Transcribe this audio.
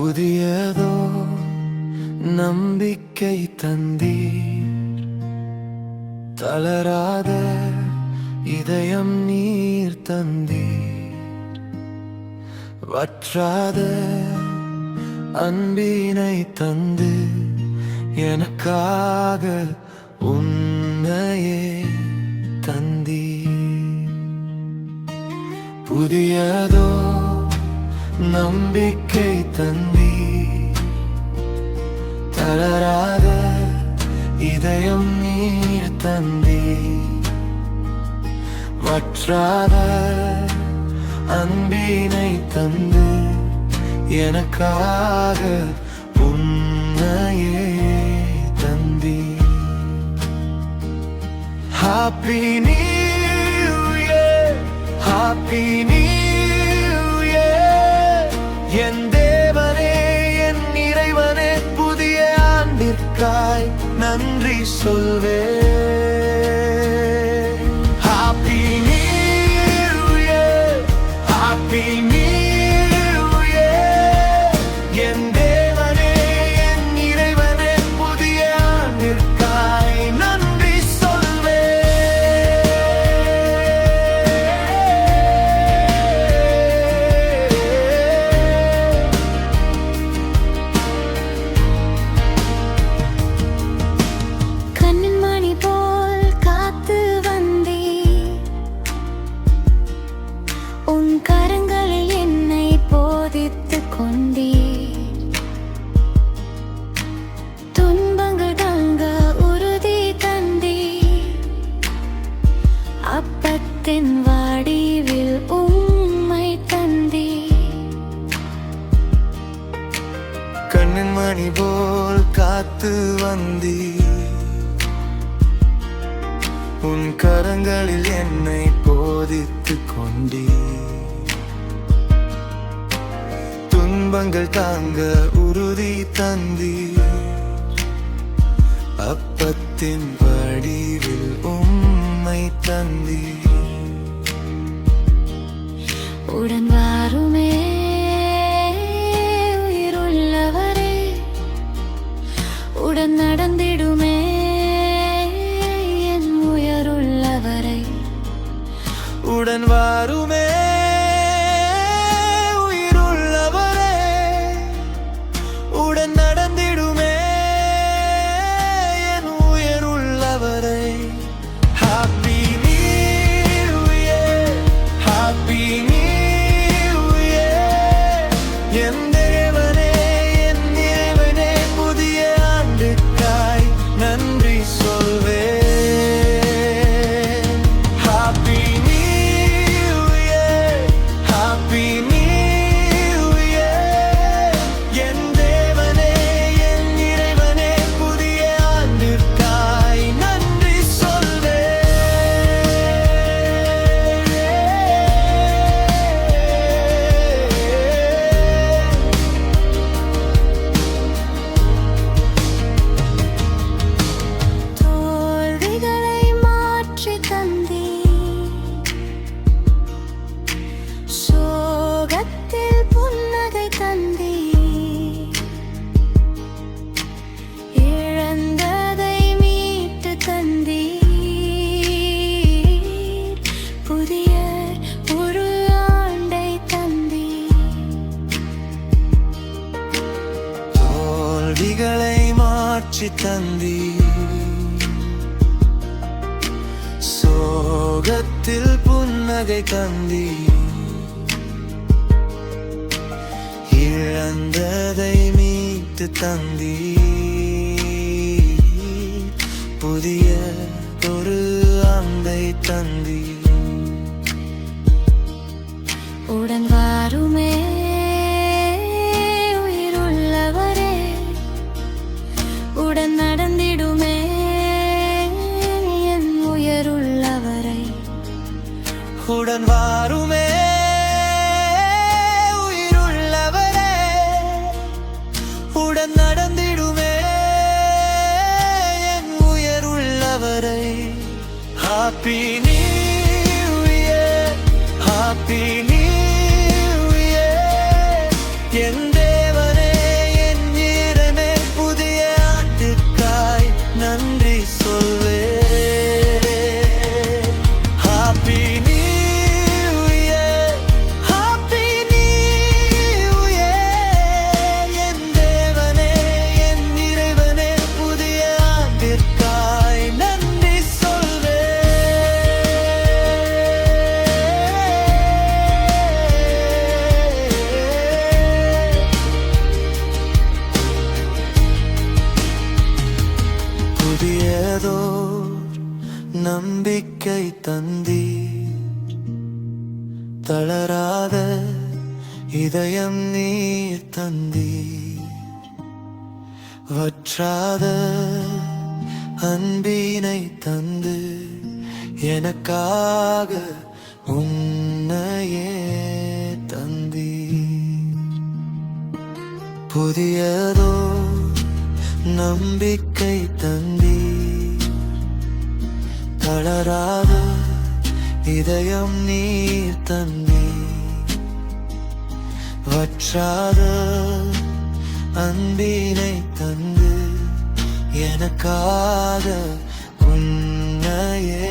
புதியதோ நம்பிக்கை தந்தீர், தளராத இதயம் நீர் தந்தீர், வற்றாத அன்பினை தந்து எனக்காக உன்னையே தந்தீர். புதியதோ நம்பிக்கை தந்தீர், தளராத இதயம் நீர் தந்தீர், வற்றாத அன்பினை தந்து எனக்காக உன்னையே தந்தீர். Happy New Year, Happy New Year. என் தேவனே, என் இறைவனே, புதிய ஆண்டிற்காய் நன்றி சொல்வேன். Happy New Year, Happy New Year. என் தேவனே, என் இறைவனே, புதிய ஆண்டிற்காய் நன்றி அப்பத்தின் வடிவில் உம்மை தந்தீர். கண்ணின் மணி போல் காத்து வந்தீர், உன் கரங்களில் என்னை போதித்துக் கொண்டீர், துன்பங்கள் தாங்க உறுதி தந்தீர், அப்பத்தின் வடிவில் உம்மை தந்தீர். உடன் வாருமே உயிருள்ளவரே, உடன் நடந்திடுமே என் உயிருள்ளவரை. உடன் வாருமே உயிருள்ளவரே, உடன் நடந்திடுமே என் உயிருள்ளவரை. Happy New Year, Happy New Year. என் தேவனே, என் இறைவனே, புதிய ஆண்டுக்காய் நன்றி சொல்வேன். Happy New Year, Happy New Year. என் தேவனே, என் இறைவனே, புதிய ஆண்டிற்காய் நன்றி சொல்வேன். தோல்விகளை மாற்றி தந்தீர், சோகத்தில் புன்னகை தந்தீர், இழந்ததை மீட்டு தந்தீர், புதிய ஒரு ஆண்டை தந்தீர். தோல்விகளை மாற்றி தந்தீர், சோகத்தில் புன்னகை தந்தீர், இழந்ததை மீட்டு தந்தீர், புதிய ஒரு ஆண்டை தந்தீர். உடன் வாருமே உயிருள்ளவரே, உடன் நடந்திடுமே என் உயிருள்ளவரை. உடன் வாருமே உயிருள்ளவரே, உடன் நடந்திடுமே என் உயிருள்ளவரை. Happy New Year, Happy New Year. என் தேவனே, புதியதோர் நம்பிக்கை தந்தி தளராத இதயம் நீர் தந்தி வற்றாத அன்பினை தந்து எனக்காக உன்னையே தந்தி புதியதோ நம்பிக்கை தந்தி தளராத இதயம் நீர் தந்தி வற்றாத அன்பினை தந்து எனக்காக உன்னையே